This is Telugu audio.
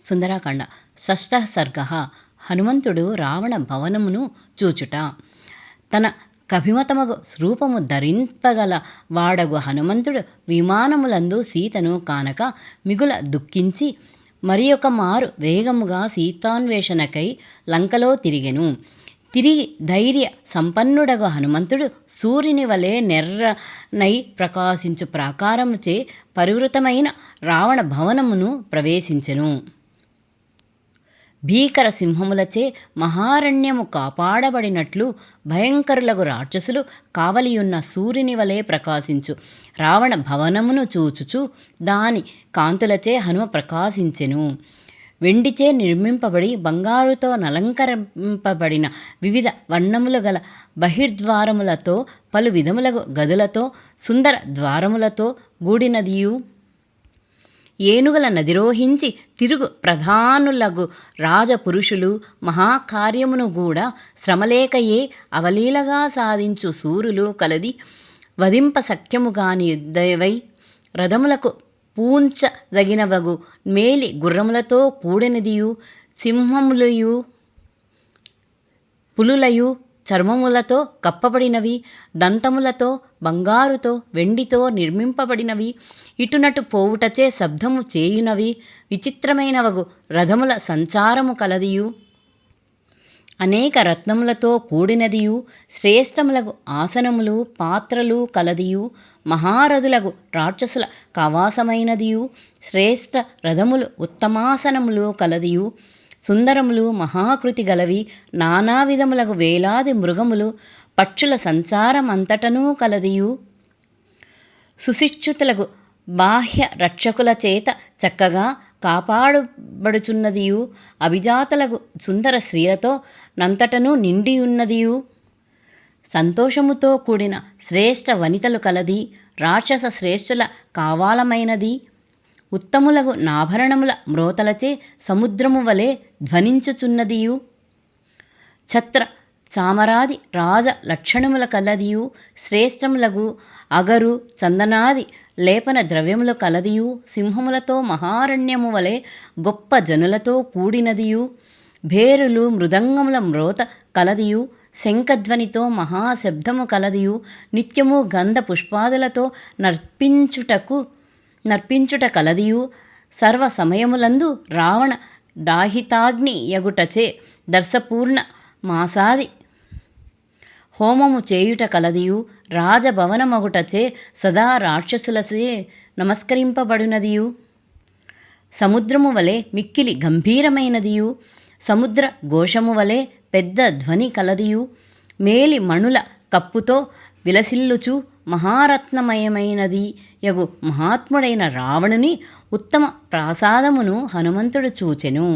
సుందరాకాండ షష్ఠ సర్గ. హనుమంతుడు రావణ భవనమును చూచుట. తన కభిమతమగు రూపము ధరింపగల వాడగు హనుమంతుడు విమానములందు సీతను కానక మిగుల దుఃఖించి మరి ఒక మారు వేగముగా సీతాన్వేషణకై లంకలో తిరిగెను. తిరిగి ధైర్య సంపన్నుడగు హనుమంతుడు సూర్యుని వలె నెర్రనై ప్రకాశించు ప్రాకారముచే పరివృతమైన రావణ భవనమును ప్రవేశించెను. భీకర సింహములచే మహారణ్యము కాపాడబడినట్లు భయంకరులగు రాక్షసులు కావలియున్న సూర్యుని వలె ప్రకాశించు రావణ భవనమును చూచుచు దాని కాంతులచే హనుమ ప్రకాశించెను. వెండిచే నిర్మింపబడి బంగారుతో నలంకరింపబడిన వివిధ వర్ణములు గల బహిర్ద్వారములతో పలు విధములగు గదులతో సుందర ద్వారములతో గూడినదియు, ఏనుగుల నదిరోహించి తిరుగు ప్రధానులగు రాజపురుషులు మహాకార్యమును కూడా శ్రమలేకయే అవలీలగా సాధించు సూరులు కలది. వధింప సఖ్యముగాని యుద్ధవై రథములకు పూంచదగినవగు మేలి గుర్రములతో కూడినదియు, సింహములయు పులులయు చర్మములతో కప్పబడినవి, దంతములతో బంగారుతో వెండితో నిర్మింపబడినవి, ఇటునటు పోవుటచే శబ్దము చేయునవి, విచిత్రమైనవగు రథముల సంచారము కలదియు, అనేక రత్నములతో కూడినదియు, శ్రేష్టములగు ఆసనములు పాత్రలు కలదియు, మహారథులగు రాక్షసుల కవాసమైనదియు, శ్రేష్ఠ రథములు ఉత్తమాసనములు కలదియు, సుందరములు మహాకృతి గలవి, నానా విధములగు వేలాది మృగములు పక్షుల సంచారమంతటనూ కలదియు, సుశిక్షితులగు బాహ్య రక్షకుల చేత చక్కగా కాపాడబడుచున్నదియు, అభిజాతలగు సుందర స్త్రీలతో నంతటను నిండియున్నదియు, సంతోషముతో కూడిన శ్రేష్ఠ వనితలు కలది, రాక్షస శ్రేష్ఠుల కావాలమైనది, ఉత్తములగు నాభరణముల మ్రోతలచే సముద్రము వలె ధ్వనించుచున్నదియు, ఛత్ర చామరాది రాజ లక్షణముల కలదియు, శ్రేష్టములగు అగరు చందనాది లేపన ద్రవ్యములు కలదియు, సింహములతో మహారణ్యము వలె గొప్ప జనులతో కూడినదియు, భేరులు మృదంగముల మ్రోత కలదియు, శంఖధ్వనితో మహాశబ్దము కలదియు, నిత్యము గంధ పుష్పాదులతో నర్పించుట కలదియు, సర్వ సమయములందు రావణ దాహితాగ్ని యగుటచే దర్శపూర్ణ మాసాది హోమము చేయుట కలదియు, రాజభవనమగుటచే సదా రాక్షసులచే నమస్కరింపబడినదియు, సముద్రము వలె మిక్కిలి గంభీరమైనదియు, సముద్ర ఘోషము వలె పెద్ద ధ్వని కలదియు, మేలి మణుల కప్పుతో విలసిల్లుచు మహారత్నమయమైనది యగు మహాత్ముడైన రావణుని ఉత్తమ ప్రాసాదమును హనుమంతుడు చూచెను.